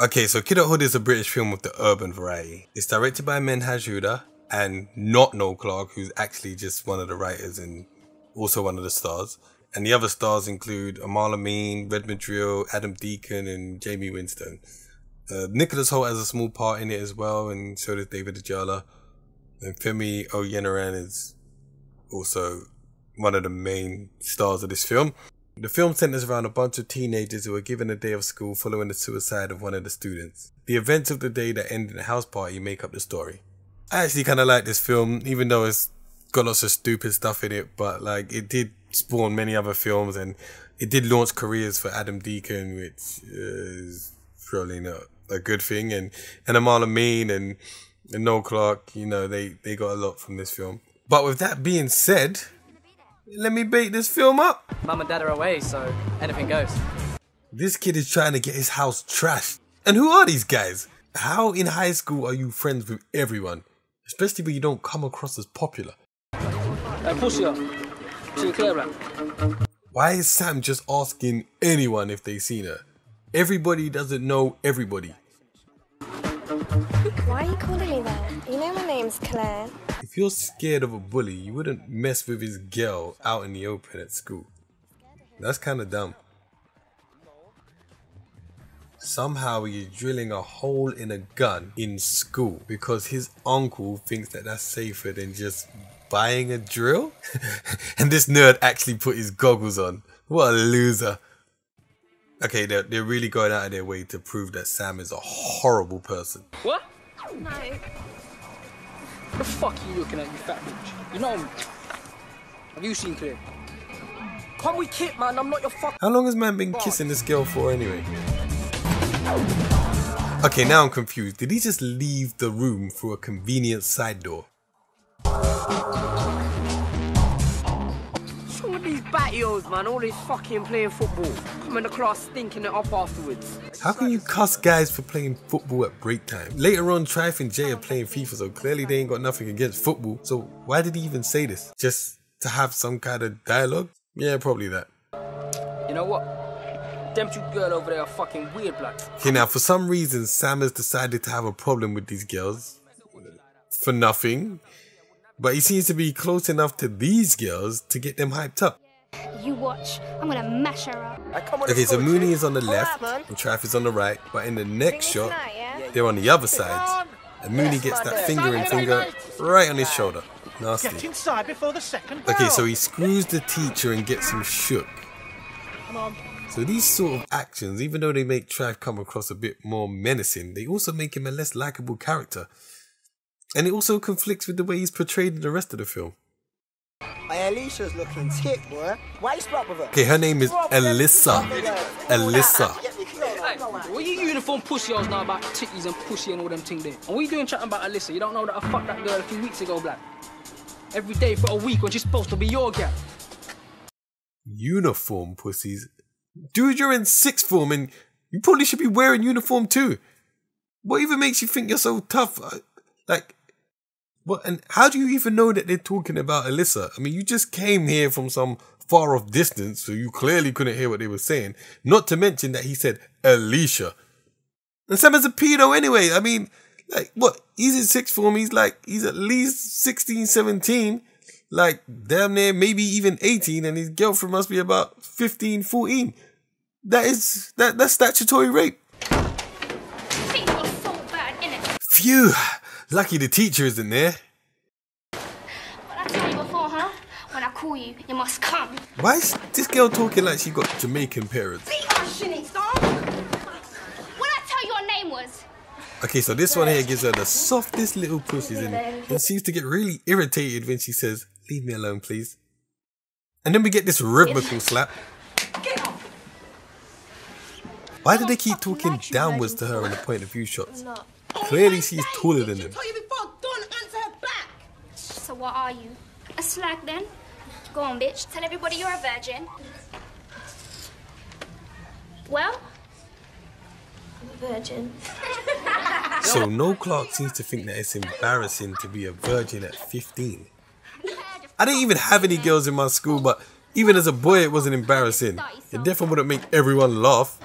Okay, so Kidulthood is a British film of the urban variety. It's directed by Menhaj Huda and not Noel Clarke, who's actually just one of the writers and also one of the stars. And the other stars include Amal Amin, Redmond Drill, Adam Deacon and Jamie Winstone. Nicholas Hoult has a small part in it as well, and so does David Ajala. And Femi Oyeneran is also one of the main stars of this film. The film centers around a bunch of teenagers who are given a day of school following the suicide of one of the students. The events of the day that end in a house party make up the story. I actually kind of like this film, even though it's got lots of stupid stuff in it, but like it did spawn many other films and it did launch careers for Adam Deacon, which is probably not a good thing. And Amal Amin and Noel Clarke, you know, they got a lot from this film. But with that being said, let me bait this film up. Mum and Dad are away, so anything goes. This kid is trying to get his house trashed. And who are these guys? How in high school are you friends with everyone? Especially when you don't come across as popular. Push you up. To clear up. Why is Sam just asking anyone if they've seen her? Everybody doesn't know everybody. Why are you calling me that? You know my name's Claire. If you're scared of a bully, you wouldn't mess with his girl out in the open at school. That's kind of dumb. Somehow you're drilling a hole in a gun in school because his uncle thinks that that's safer than just buying a drill? And this nerd actually put his goggles on. What a loser. Okay, they're really going out of their way to prove that Sam is a horrible person. What? No. What the fuck are you looking at, you fat bitch? You know me. Have you seen Claire? Come we kid, man. I'm not your fuck. How long has man been kissing this girl for anyway? Okay, now I'm confused. Did he just leave the room through a convenient side door? What's wrong with these battios, man? All this fucking playing football. Coming to class stinking it up afterwards. How can you cuss guys for playing football at break time? Later on, Trife and Jay are playing FIFA, so clearly they ain't got nothing against football. So why did he even say this? Just to have some kind of dialogue? Yeah, probably that. You know what? Them two girls over there are fucking weird, blood. Okay, now for some reason, Sam has decided to have a problem with these girls. For nothing. But he seems to be close enough to these girls to get them hyped up. You watch, I'm gonna mash her up. Okay, so Mooney is on the left and Traff is on the right, but in the next shot, they're on the other sides. And Mooney gets that finger right on his shoulder. Nasty. Get inside before the second Okay, so he screws the teacher and gets him shook. Come on. So these sort of actions, even though they make Trav come across a bit more menacing, they also make him a less likable character. And it also conflicts with the way he's portrayed in the rest of the film. Hey, Alicia's looking tick, boy. Why you spot with her? Okay, her name is Alyssa. Alyssa. Hey, what you uniform pussy-os know about titties and pussy and all them things there? And what you doing chatting about Alyssa? You don't know that I fucked that girl a few weeks ago, black? Every day for a week when she's supposed to be your girl. Uniform pussies? Dude, you're in sixth form and you probably should be wearing uniform too. What even makes you think you're so tough? Like, what? And how do you even know that they're talking about Alyssa? I mean, you just came here from some far off distance, so you clearly couldn't hear what they were saying. Not to mention that he said Alicia. And Sam is a pedo anyway. I mean, like, what? He's in sixth form. He's at least 16, 17. Like, damn near, maybe even 18. And his girlfriend must be about 15, 14. That's statutory rape. So bad, innit? Phew. Lucky the teacher isn't there. What I tell you before, huh? When I call you, you must come. Why is this girl talking like she got Jamaican parents? What I tell you your name was? Okay, so this one here gives her the softest little pushes and seems to get really irritated when she says, "Leave me alone, please." And then we get this rhythmical slap. Why do they keep talking downwards to her in the point of view shots? Clearly she's taller than them. So what are you? A slag then? Go on, bitch. Tell everybody you're a virgin. Well? I'm a virgin. So Noel Clarke seems to think that it's embarrassing to be a virgin at 15. I didn't even have any girls in my school, but even as a boy it wasn't embarrassing. It definitely wouldn't make everyone laugh.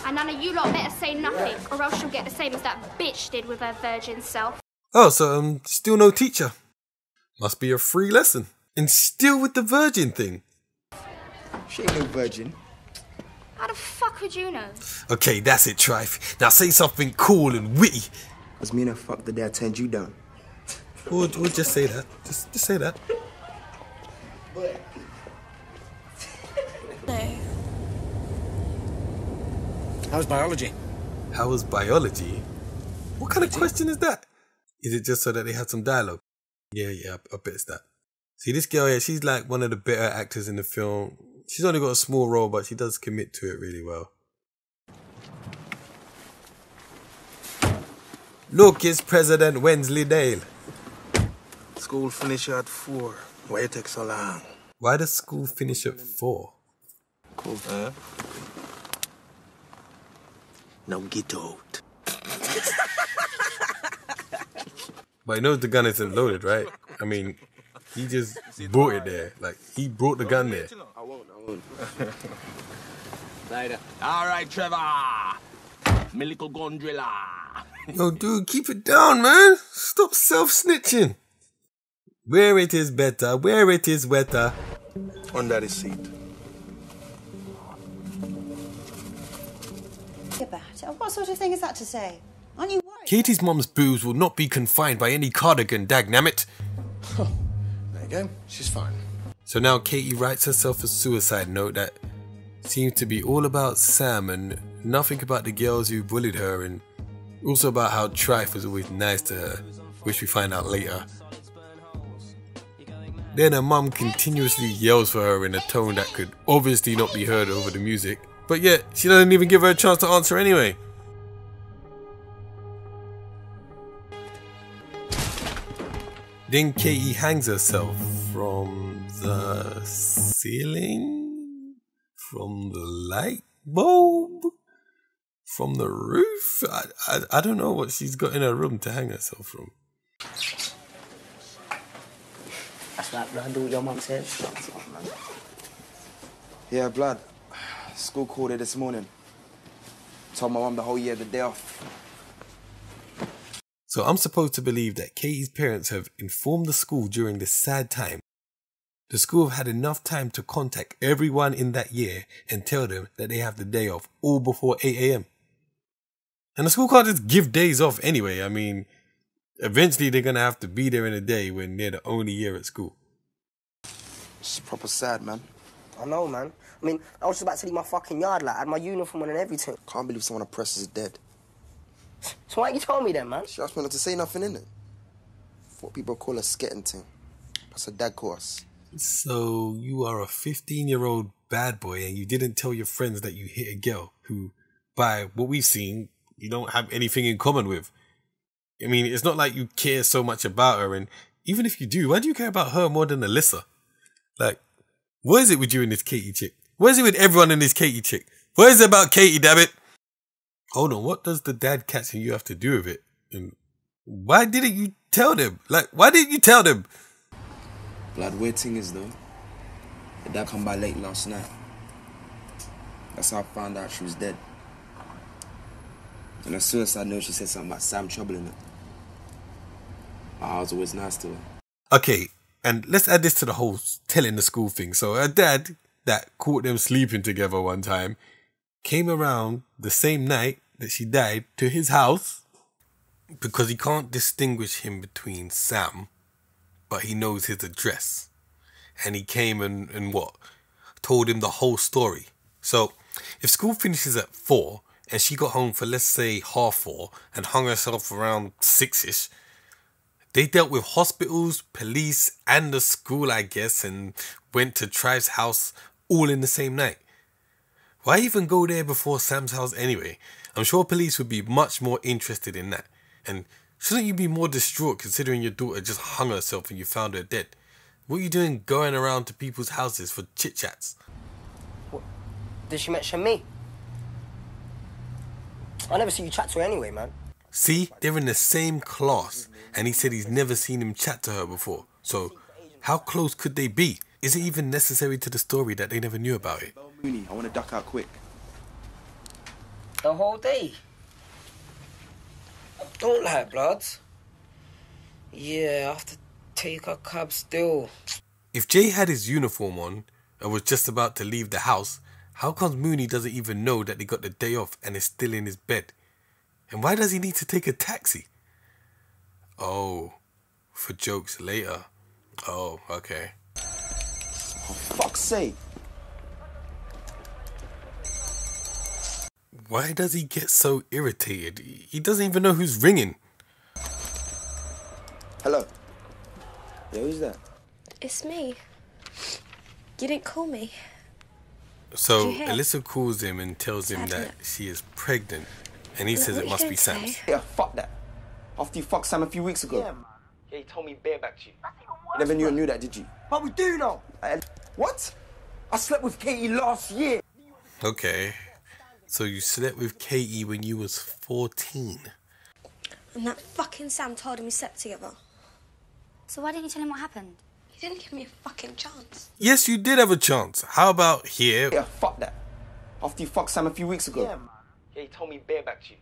And none of you You lot better say nothing, or else you'll get the same as that bitch did with her virgin self. Oh, so still no teacher. Must be a free lesson. And still with the virgin thing. She ain't no virgin. How the fuck would you know? Okay, that's it, Trife. Now say something cool and witty. Cause me and her fucked the day I turned you down. We'll just say that. Just say that. No. How's biology? How was biology? What kind of question is that? Is it just so that they had some dialogue? Yeah, I bet it's that. See, this girl here, she's like one of the better actors in the film. She's only got a small role, but she does commit to it really well. Look, it's President Wensleydale. School finish at 4. Why it take so long? Why does school finish at 4? Cool. Now get out. But he knows the gun isn't loaded, right? I mean, he just brought it there. Like, he brought the gun there. I won't. Later. All right, Trevor. My little gun driller. Yo, dude, keep it down, man. Stop self-snitching. Where it is better, where it is wetter. Under the seat. About it. What sort of thing is that to say? Aren't you worried? Katie's mum's boobs will not be confined by any cardigan, dagnammit. There you go. She's fine. So now Katie writes herself a suicide note that seems to be all about Sam and nothing about the girls who bullied her, and also about how Trife was always nice to her, which we find out later. Then her mum continuously yells for her in a tone that could obviously not be heard over the music, but yet she doesn't even give her a chance to answer anyway. Then Katie hangs herself from the ceiling? From the light bulb? From the roof? I don't know what she's got in her room to hang herself from. That's right, blood. Do what your mum says. Yeah, blood. School called her this morning. Told my mum the whole year the day off. So I'm supposed to believe that Katie's parents have informed the school during this sad time. The school have had enough time to contact everyone in that year and tell them that they have the day off all before 8 a.m. And the school can't just give days off anyway. I mean, eventually they're going to have to be there in a day when they're the only year at school. It's proper sad, man. I know, man. I mean, I was just about to leave my fucking yard, like, I had my uniform on and everything. Can't believe someone oppressed is dead. So why you told me then, man? She asked me not to say nothing, innit? What people call a sketting thing. That's a dad course. So you are a 15-year-old bad boy and you didn't tell your friends that you hit a girl who, by what we've seen, you don't have anything in common with. I mean, it's not like you care so much about her, and even if you do, why do you care about her more than Alyssa? Like, what is it with you and this Katie chick? What is it with everyone in this Katie chick? What is it about Katie, dammit? Hold on, what does the dad catching you have to do with it? And why didn't you tell them? Like, why didn't you tell them? Blood, weird thing is, though, the dad come by late last night. That's how I found out she was dead. And as suicide note, she said something about Sam troubling her. I was always nice to her. Okay, and let's add this to the whole telling the school thing. So her dad, that caught them sleeping together one time, came around the same night that she died to his house because he can't distinguish him between Sam, but he knows his address. And he came and what? Told him the whole story. So if school finishes at 4 and she got home for, let's say, 4:30 and hung herself around 6-ish, they dealt with hospitals, police, and the school, I guess, and went to Trive's house all in the same night. Why even go there before Sam's house anyway? I'm sure police would be much more interested in that. And shouldn't you be more distraught considering your daughter just hung herself and you found her dead? What are you doing going around to people's houses for chit-chats? What? Did she mention me? I never see you chat to her anyway, man. See, they're in the same class, and he said he's never seen him chat to her before. So, how close could they be? Is it even necessary to the story that they never knew about it? Mooney, I want to duck out quick. The whole day? Don't lie, blood. Yeah, I have to take a cab still. If Jay had his uniform on and was just about to leave the house, how comes Mooney doesn't even know that they got the day off and is still in his bed? And why does he need to take a taxi? Oh, for jokes later. Oh, okay. For fuck's sake. Why does he get so irritated? He doesn't even know who's ringing. Hello? Yeah, who's that? It's me. You didn't call me. So Did you hear? Alyssa calls him and tells him that she is pregnant. And he says it must be Sam's. Yeah, fuck that. After you fucked Sam a few weeks ago. Yeah, man. Yeah, he told me bareback to you. You never knew that, did you? But we do know. What? I slept with Katie last year. Okay. So you slept with Katie when you was 14. And that fucking Sam told him we slept together. So why didn't you tell him what happened? He didn't give me a fucking chance. Yes, you did have a chance. How about here? Yeah, fuck that. After you fucked Sam a few weeks ago. Yeah, man. Yeah, he told me bareback to you.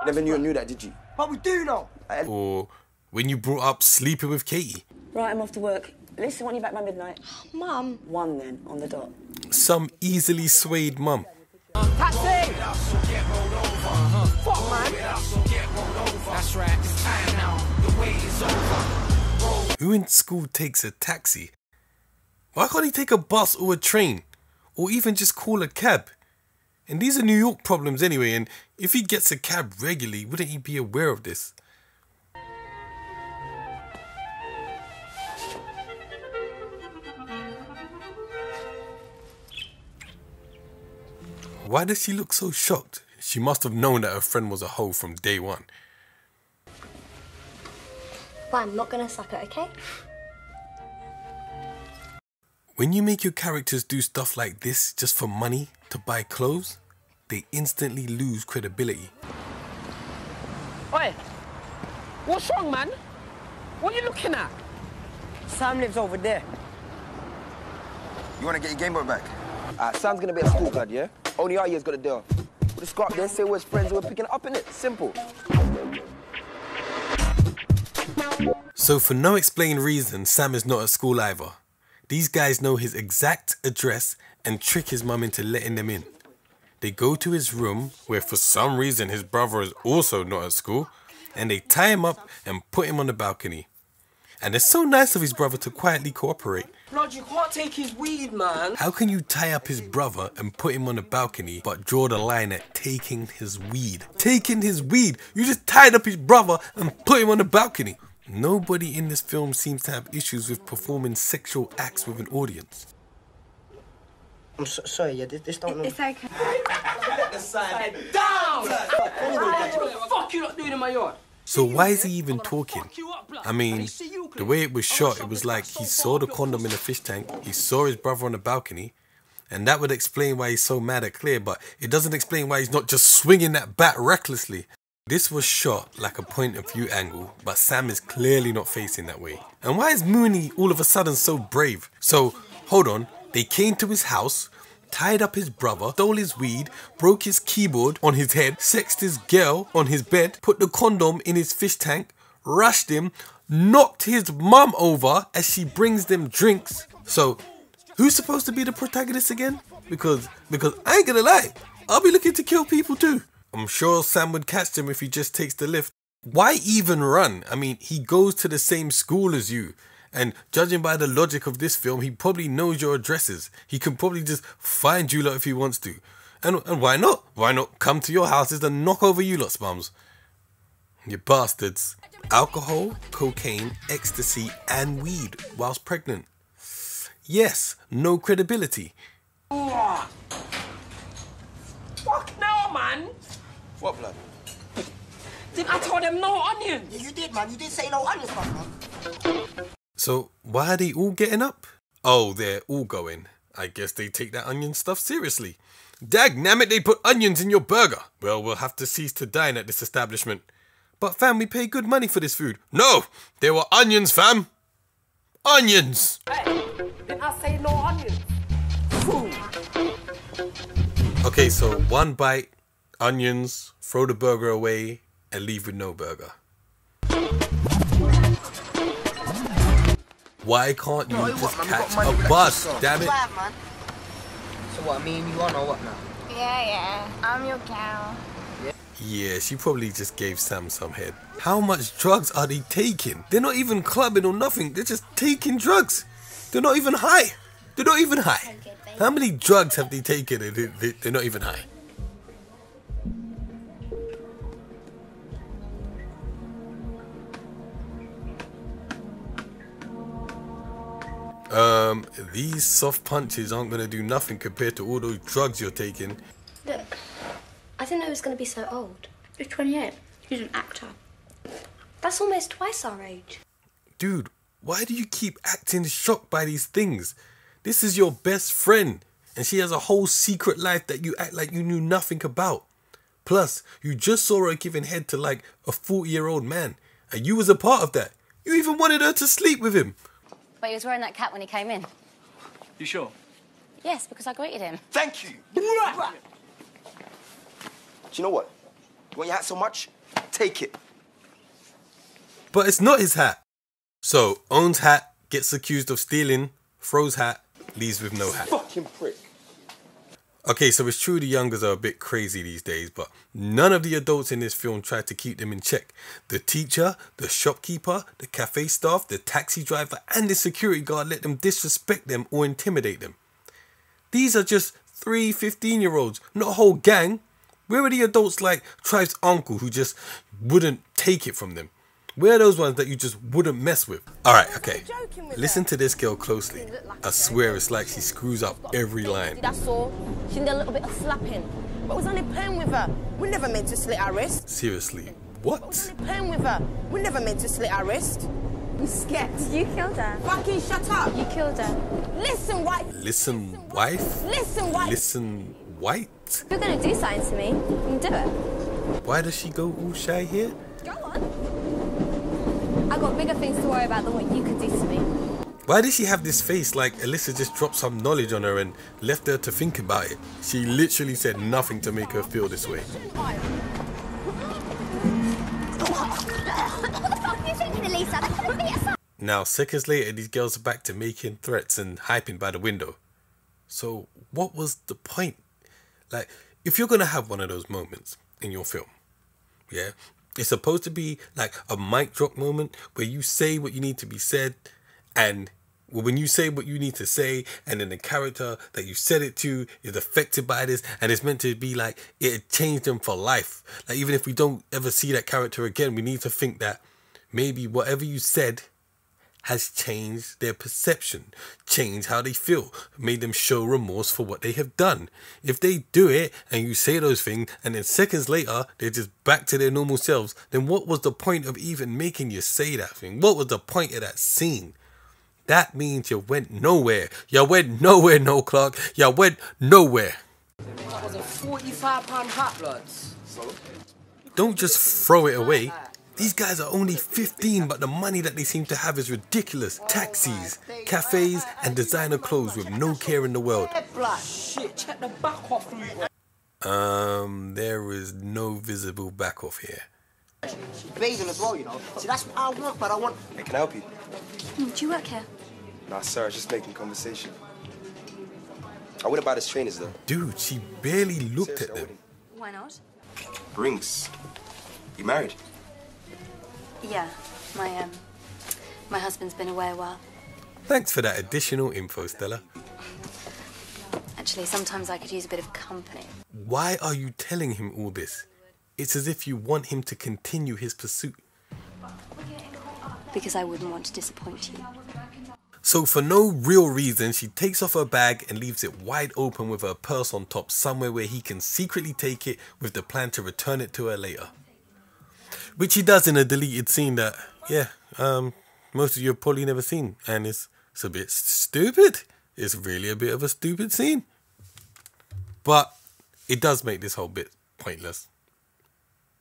You never knew that, did you? But we do know. Or when you brought up sleeping with Katie. Right, I'm off to work. Listen, I want you back by midnight. Mum. 1 then, on the dot. Some easily swayed mum. Taxi! Fuck, man. That's right. It's time now. The wait is over. Who in school takes a taxi? Why can't he take a bus or a train? Or even just call a cab? And these are New York problems anyway, and if he gets a cab regularly, wouldn't he be aware of this? Why does she look so shocked? She must have known that her friend was a hoe from day one. But I'm not gonna suck it, okay? When you make your characters do stuff like this just for money, to buy clothes, they instantly lose credibility. Oi! What's wrong, man? What are you looking at? Sam lives over there. You want to get your Game Boy back? Sam's going to be a school guard, yeah? Only our year's got a deal. We'll just go up there, say we're his friends, and we're picking it up, innit? Simple. So for no explained reason, Sam is not at school either. These guys know his exact address and trick his mum into letting them in. They go to his room, where for some reason his brother is also not at school, and they tie him up and put him on the balcony. And it's so nice of his brother to quietly cooperate. Blood, you can't take his weed, man. How can you tie up his brother and put him on the balcony but draw the line at taking his weed? Taking his weed! You just tied up his brother and put him on the balcony. Nobody in this film seems to have issues with performing sexual acts with an audience. I'm sorry, yeah, this don't know. It's okay. Let the sign down! What the fuck you not doing in my yard? So why is he even talking? I mean, the way it was shot, it was like he saw the condom in the fish tank, he saw his brother on the balcony, and that would explain why he's so mad at Claire, but it doesn't explain why he's not just swinging that bat recklessly. This was shot like a point of view angle, but Sam is clearly not facing that way. And why is Mooney all of a sudden so brave? So, hold on, they came to his house, tied up his brother, stole his weed, broke his keyboard on his head, sexed his girl on his bed, put the condom in his fish tank, rushed him, knocked his mum over as she brings them drinks. So, who's supposed to be the protagonist again? Because I ain't gonna lie, I'll be looking to kill people too. I'm sure Sam would catch him if he just takes the lift. Why even run? I mean, he goes to the same school as you. And judging by the logic of this film, he probably knows your addresses. He can probably just find you lot if he wants to. And why not? Why not come to your houses and knock over you lot's mums? You bastards. Alcohol, cocaine, ecstasy and weed whilst pregnant. Yes, no credibility. Oh. Fuck no, man. What, blood? Didn't I tell them no onions? Yeah, you did, man. You did say no onions, man. So, why are they all getting up? Oh, they're all going. I guess they take that onion stuff seriously. Dagnammit, they put onions in your burger. Well, we'll have to cease to dine at this establishment. But fam, we pay good money for this food. No! There were onions, fam! Onions! Hey, didn't I say no onions? Food. Okay, so one bite, onions, throw the burger away, and leave with no burger. Why can't you just catch a bus, damn it? So what, me and you on or what now? Yeah, I'm your gal. Yeah, she probably just gave Sam some head. How much drugs are they taking? They're not even clubbing or nothing. They're just taking drugs. They're not even high. They're not even high. How many drugs have they taken and they're not even high? These soft punches aren't going to do nothing compared to all those drugs you're taking. Look, I didn't know he was going to be so old. He's 28. He's an actor. That's almost twice our age. Dude, why do you keep acting shocked by these things? This is your best friend, and she has a whole secret life that you act like you knew nothing about. Plus, you just saw her giving head to like a 40-year-old man, and you was a part of that. You even wanted her to sleep with him. But he was wearing that cap when he came in. You sure? Yes, because I greeted him. Thank you. Do you know what? You want your hat so much? Take it. But it's not his hat. So, owns hat, gets accused of stealing, throws hat, leaves with no hat. Fucking prick. Okay, so it's true the youngers are a bit crazy these days, but none of the adults in this film tried to keep them in check. The teacher, the shopkeeper, the cafe staff, the taxi driver, and the security guard let them disrespect them or intimidate them. These are just 3 15-year-olds, not a whole gang. Where are the adults like Tribe's uncle who just wouldn't take it from them? Where are those ones that you just wouldn't mess with? Alright, okay. Listen to this girl closely. I swear it's like she screws up every line. That's all. She did a little bit of slapping. But I was only playing with her. We never meant to slit our wrist. Seriously, what? I was only playing with her. We never meant to slit our wrist. You scared. You killed her. Fucking shut up. You killed her. Listen, wife. Listen, wife? Listen, wife. Listen, white? If you're going to do something to me, you can do it. Why does she go all shy here? Go on. I've got bigger things to worry about than what you could do to me. Why does she have this face like Alyssa just dropped some knowledge on her and left her to think about it? She literally said nothing to make her feel this way. Now, seconds later, these girls are back to making threats and hyping by the window. So, what was the point? Like, if you're going to have one of those moments in your film, yeah, it's supposed to be like a mic drop moment where you say what you need to be said, and when you say what you need to say, and then the character that you said it to is affected by this, and it's meant to be like it changed them for life. Like, even if we don't ever see that character again, we need to think that maybe whatever you said has changed their perception, changed how they feel, made them show remorse for what they have done. If they do it and you say those things and then seconds later they're just back to their normal selves, then what was the point of even making you say that thing? What was the point of that scene? That means you went nowhere. You went nowhere, no Clark. You went nowhere. That was a £45 hot bloods. Don't just throw it away. These guys are only 15, but the money that they seem to have is ridiculous. Taxis, cafes, and designer clothes with no care in the world. Shit, check the back off. There is no visible back off here. She's bathing as well, you know. See, that's what I want, but I want... Hey, can I help you? Do you work here? Nah, sir, I was just making conversation. I wouldn't buy this trainers, though. Dude, she barely looked at them. Why not? Rings. You married? Yeah, my husband's been away a while. Thanks for that additional info, Stella. Actually, sometimes I could use a bit of company. Why are you telling him all this? It's as if you want him to continue his pursuit. Because I wouldn't want to disappoint you. So for no real reason, she takes off her bag and leaves it wide open with her purse on top, somewhere where he can secretly take it with the plan to return it to her later. Which he does in a deleted scene that, yeah, most of you have probably never seen. And it's a bit stupid. It's really a bit of a stupid scene. But it does make this whole bit pointless.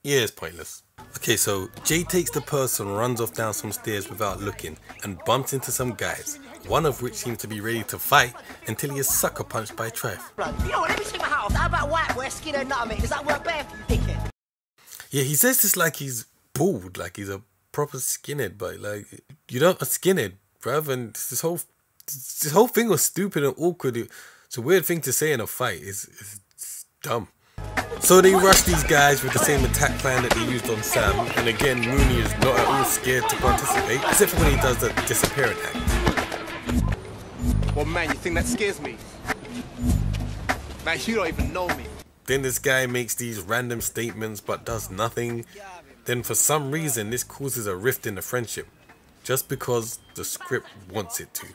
Yeah, it's pointless. Okay, so Jay takes the purse and runs off down some stairs without looking and bumps into some guys, one of which seems to be ready to fight until he is sucker punched by Trev. Yo, let me take my hat off. How about white boy, skin and nut, mate? Does that work better for you, dickhead? Yeah, he says this like he's bald, like he's a proper skinhead, but like, you don't a skinhead, bruv, and this whole thing was stupid and awkward. It's a weird thing to say in a fight. It's dumb. So they rush these guys with the same attack plan that they used on Sam, and again Mooney is not at all scared to participate, except for when he does the disappearing act. Well, man, you think that scares me? Man, you don't even know me. Then this guy makes these random statements but does nothing. Then for some reason this causes a rift in the friendship, just because the script wants it to.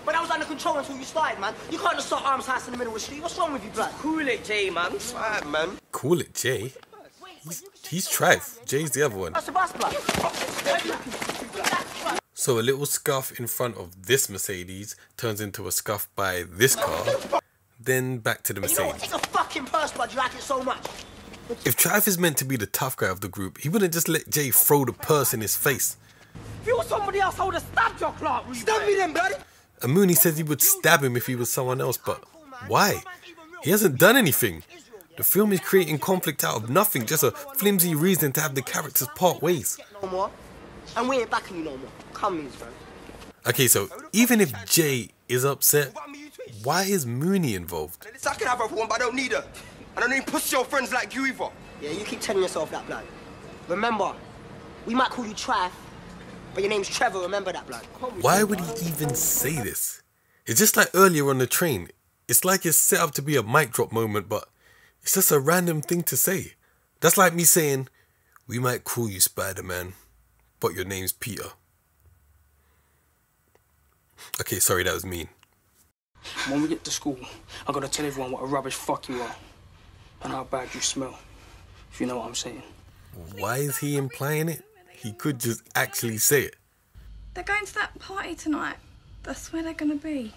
But that was under control until you started, man. You can't just start arms house in the middle of the street. What's wrong with you, blood? Cool it, Jay, man. Right, man. Cool it, Jay? He's Trev. Jay's the other one. That's the bus, blood. So a little scuff in front of this Mercedes turns into a scuff by this car, then back to the You know what? Mercedes. Take a fucking purse, blood. You like it so much. If Trev is meant to be the tough guy of the group, he wouldn't just let Jay throw the purse in his face. If you were somebody else, I would have stabbed your Clark. Stab me then, blood. And Mooney says he would stab him if he was someone else, but why? He hasn't done anything. The film is creating conflict out of nothing, just a flimsy reason to have the characters part ways. No more. And we ain't backing you no more. Come in, bro. Okay, so even if Jay is upset, why is Mooney involved? I can have her for one, but I don't need her. I don't need pussy or friends like you either. Yeah, you keep telling yourself that, blood. Remember, we might call you Trav, but your name's Trevor, remember that, blood. Why would he even say this? It's just like earlier on the train. It's like it's set up to be a mic drop moment, but it's just a random thing to say. That's like me saying, we might call you Spider-Man, but your name's Peter. Okay, sorry, that was mean. When we get to school, I gotta tell everyone what a rubbish fuck you are and how bad you smell, if you know what I'm saying. Why is he implying it? He could just actually say it. They're going to that party tonight. That's where they're going to be.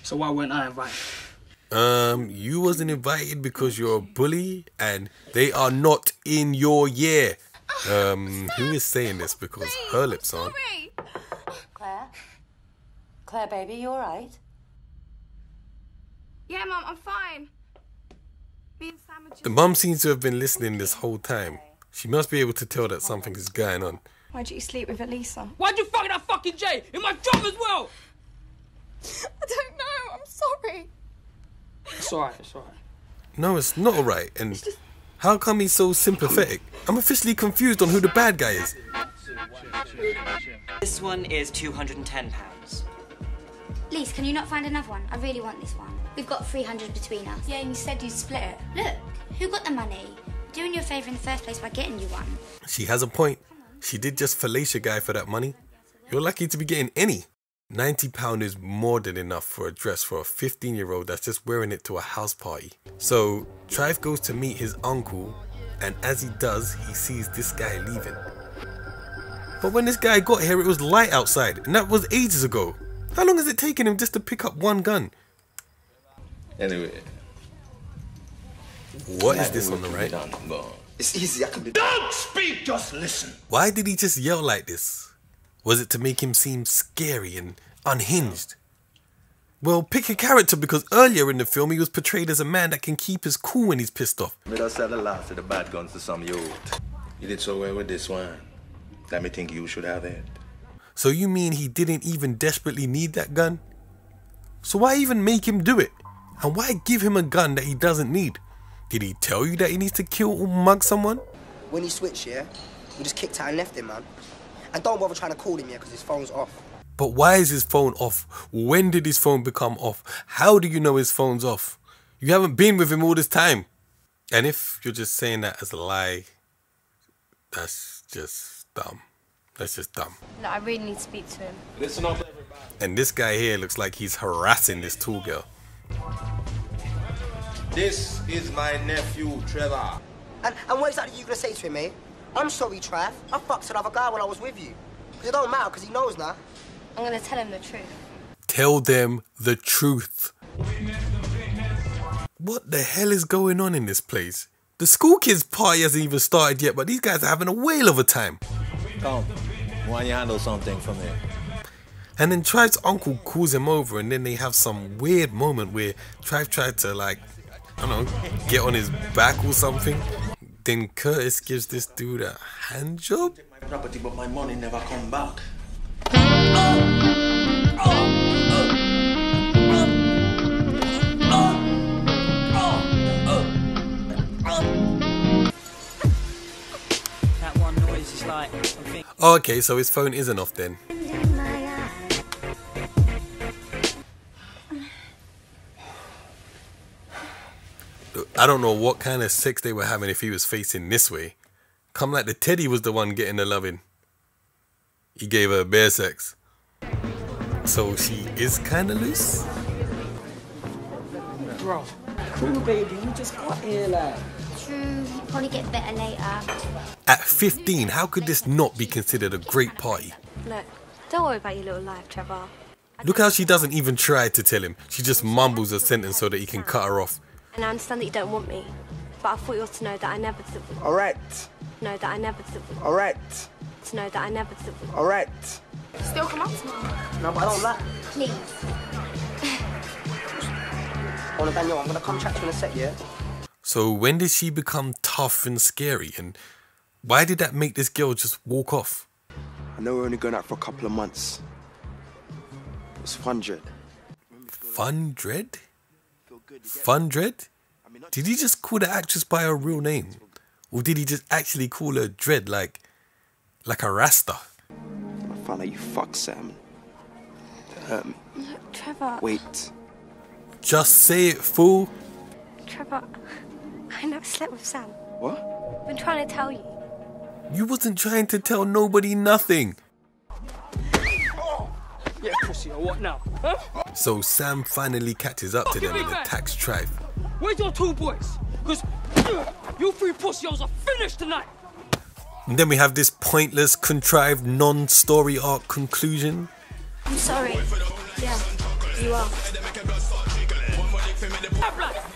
So why weren't I invited? You wasn't invited because you're a bully and they are not in your year. Who is saying this? Because her lips aren't. Claire? Claire, baby, you alright? Yeah, Mum, I'm fine. Me and Sam are just... The mum seems to have been listening this whole time. She must be able to tell that something is going on. Why'd you sleep with Elisa? Why'd you fuck that fucking Jay in my job as well? I don't know. I'm sorry. It's alright, it's alright. No, it's not alright. And how come he's so sympathetic? I'm officially confused on who the bad guy is. This one is £210. Lise, can you not find another one? I really want this one. We've got 300 between us. Yeah, and you said you'd split it. Look, who got the money? Doing you a favour in the first place by getting you one. She has a point. She did just fillet a guy for that money. You're lucky to be getting any. £90 is more than enough for a dress for a 15-year-old that's just wearing it to a house party. So, Trife goes to meet his uncle, and as he does, he sees this guy leaving. But when this guy got here, it was light outside, and that was ages ago. How long has it taken him just to pick up one gun? Anyway. What is this on the right? It's easy, I can be... Don't speak, just listen. Why did he just yell like this? Was it to make him seem scary and unhinged? Well, pick a character, because earlier in the film he was portrayed as a man that can keep his cool when he's pissed off. Me just sell the last of the bad guns to some youth. You did so well with this one. Let me think you should have it. So you mean he didn't even desperately need that gun? So why even make him do it? And why give him a gun that he doesn't need? Did he tell you that he needs to kill or mug someone? When he switched, yeah, we just kicked out and left him, man. And don't bother trying to call him, yeah, because his phone's off. But why is his phone off? When did his phone become off? How do you know his phone's off? You haven't been with him all this time. And if you're just saying that as a lie, that's just dumb. That's just dumb. No, I really need to speak to him. Listen up, everybody. And this guy here looks like he's harassing this tall girl. This is my nephew, Trevor. And what exactly are you going to say to him, mate? I'm sorry, Trav. I fucked another guy when I was with you. Because it don't matter, because he knows now. I'm going to tell him the truth. Tell them the truth. What the hell is going on in this place? The school kids' party hasn't even started yet, but these guys are having a whale of a time. Come, why don't you handle something for me? And then Tribe's uncle calls him over, and then they have some weird moment where Tribe tried to, like, I don't know, get on his back or something. Then Curtis gives this dude a hand job. My property, but my money never come back. That one noise is like... Oh, okay, so his phone isn't off then. I don't know what kind of sex they were having if he was facing this way. Come like the Teddy was the one getting the loving. He gave her bear sex. So she is kind of loose? Bro, cool baby, you just got here like... True, you probably get better later. At 15, how could this not be considered a great party? Look, don't worry about your little life, Trevor. Look how she doesn't even try to tell him. She just mumbles a sentence so that he can cut her off. And I understand that you don't want me, but I thought you ought to know that I never did. Alright. Know that I never did. Alright. To know that I never did. Alright. Still come up to me. No, but I don't like. Please. Oh, Daniel, I'm gonna come chat to you in a sec, yeah? So when did she become tough and scary? And why did that make this girl just walk off? I know we're only going out for a couple of months. It was fun, Dread. Fun Dread? Fun Dread? Did he just call the actress by her real name? Or did he just actually call her Dread like a Rasta? I found out you fucked Sam. Look, Trevor. Wait. Just say it, fool. Trevor, I never slept with Sam. What? I've been trying to tell you. You wasn't trying to tell nobody nothing. Yeah, pussy, or what now? Huh? So Sam finally catches up to them and attacks Tribe. Where's your two boys? Because you three pussies are finished tonight. And then we have this pointless, contrived, non-story arc conclusion. I'm sorry. Yeah, you are. Just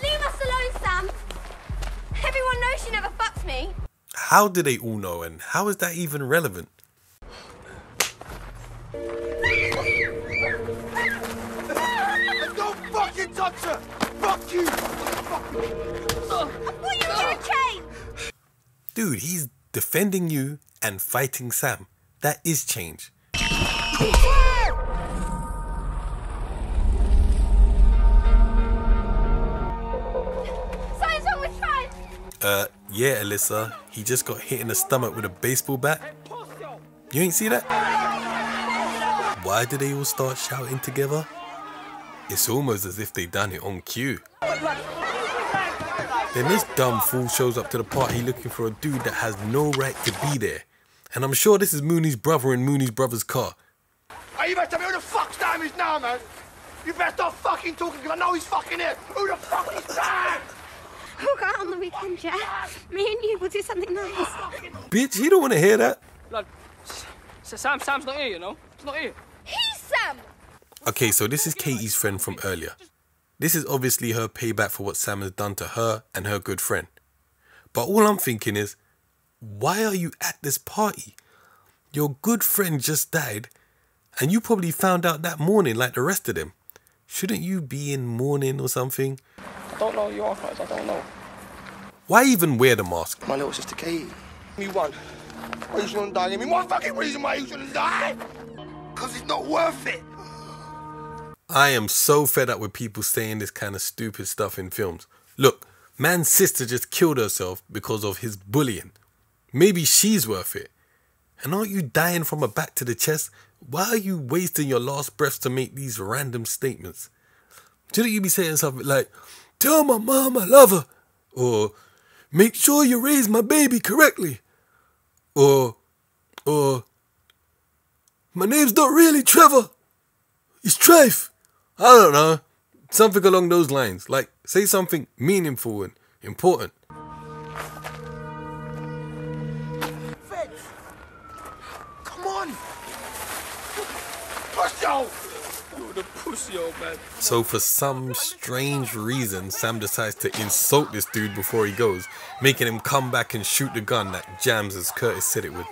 leave us alone, Sam. Everyone knows you never fucked me. How do they all know, and how is that even relevant? Don't fucking touch her! Fuck you! I thought you were a chain. Dude, he's defending you and fighting Sam. That is change. Something's wrong with Tribe. Yeah, Alyssa. He just got hit in the stomach with a baseball bat. You ain't see that? Why did they all start shouting together? It's almost as if they done it on cue. Then this dumb fool shows up to the party looking for a dude that has no right to be there. And I'm sure this is Mooney's brother in Mooney's brother's car. Hey, you better tell me who the fuck's Sam is now, man! You better stop fucking talking, because I know he's fucking here! Who the fuck is Sam? We'll go out on the weekend, yeah? Me and you will do something nice. Bitch, he don't want to hear that. Blood. So Sam's not here, you know? He's not here. He's Sam. Okay, so this is Katie's friend from earlier. This is obviously her payback for what Sam has done to her and her good friend. But all I'm thinking is, why are you at this party? Your good friend just died, and you probably found out that morning like the rest of them. Shouldn't you be in mourning or something? I don't know your friends, I don't know. Why even wear the mask? My little sister Katie. Me one. Why you shouldn't die? Give me one fucking reason why you shouldn't die! Because it's not worth it! I am so fed up with people saying this kind of stupid stuff in films. Look, man's sister just killed herself because of his bullying. Maybe she's worth it. And aren't you dying from a back to the chest? Why are you wasting your last breaths to make these random statements? Shouldn't you be saying something like, tell my mom I love her? Or, make sure you raise my baby correctly? Or, my name's not really Trevor. It's Trafe. I don't know. Something along those lines. Like, say something meaningful and important. Feds! Come on! You're the pussy, old man. So for some strange reason, Sam decides to insult this dude before he goes, making him come back and shoot the gun that jams as Curtis said it would.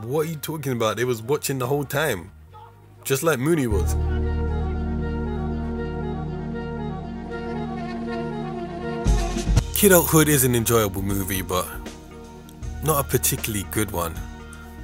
What are you talking about? They was watching the whole time. Just like Mooney was. Kidulthood is an enjoyable movie, but not a particularly good one.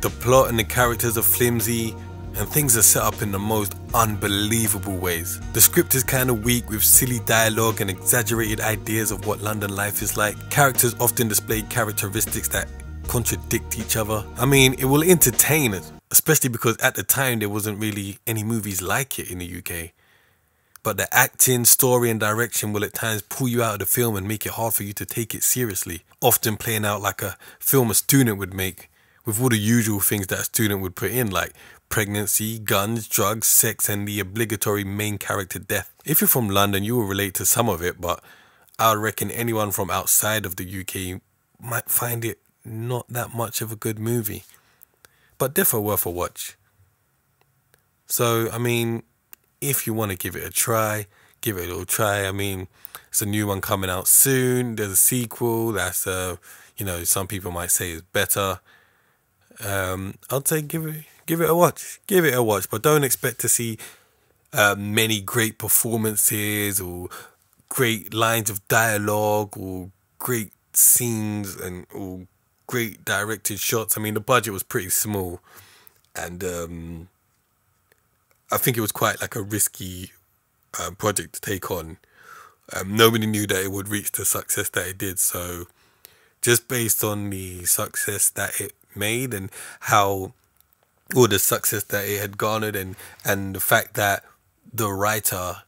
The plot and the characters are flimsy, and things are set up in the most unbelievable ways. The script is kinda weak with silly dialogue and exaggerated ideas of what London life is like. Characters often display characteristics that contradict each other. I mean, it will entertain us, especially because at the time there wasn't really any movies like it in the UK. But the acting, story and direction will at times pull you out of the film and make it hard for you to take it seriously, often playing out like a film a student would make, with all the usual things that a student would put in, like pregnancy, guns, drugs, sex and the obligatory main character death. If you're from London, you will relate to some of it, but I reckon anyone from outside of the UK might find it not that much of a good movie, but definitely worth a watch. So, I mean, if you want to give it a try, give it a little try. I mean, it's a new one coming out soon. There's a sequel that's, you know, some people might say is better. I'd say give it a watch. Give it a watch, but don't expect to see many great performances or great lines of dialogue or great scenes and or great directed shots. I mean, the budget was pretty small, and I think it was quite like a risky project to take on. Nobody knew that it would reach the success that it did. So just based on the success that it made and how, or the success that it had garnered, and the fact that the writer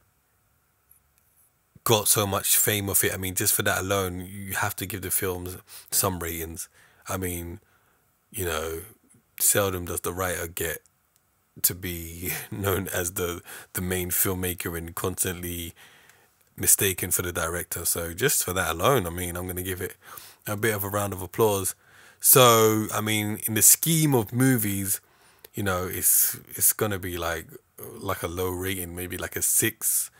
got so much fame of it, I mean, just for that alone, you have to give the films some ratings. I mean, you know, seldom does the writer get to be known as the main filmmaker and constantly mistaken for the director. So just for that alone, I mean, I'm going to give it a bit of a round of applause. So, I mean, in the scheme of movies, you know, it's going to be like a low rating, maybe like a 6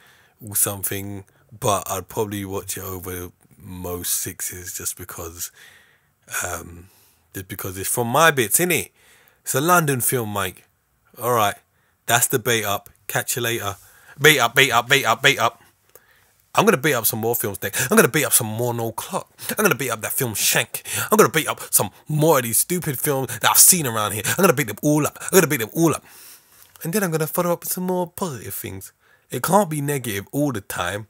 or something. But I'd probably watch it over most 6s just because it's from my bits, innit? It's a London film, Mike. Alright, that's the bait up. Catch you later. Bait up, bait up, bait up, bait up. I'm going to bait up some more films next. I'm going to bait up some more No Clock. I'm going to bait up that film Shank. I'm going to bait up some more of these stupid films that I've seen around here. I'm going to bait them all up. I'm going to bait them all up. And then I'm going to follow up with some more positive things. It can't be negative all the time.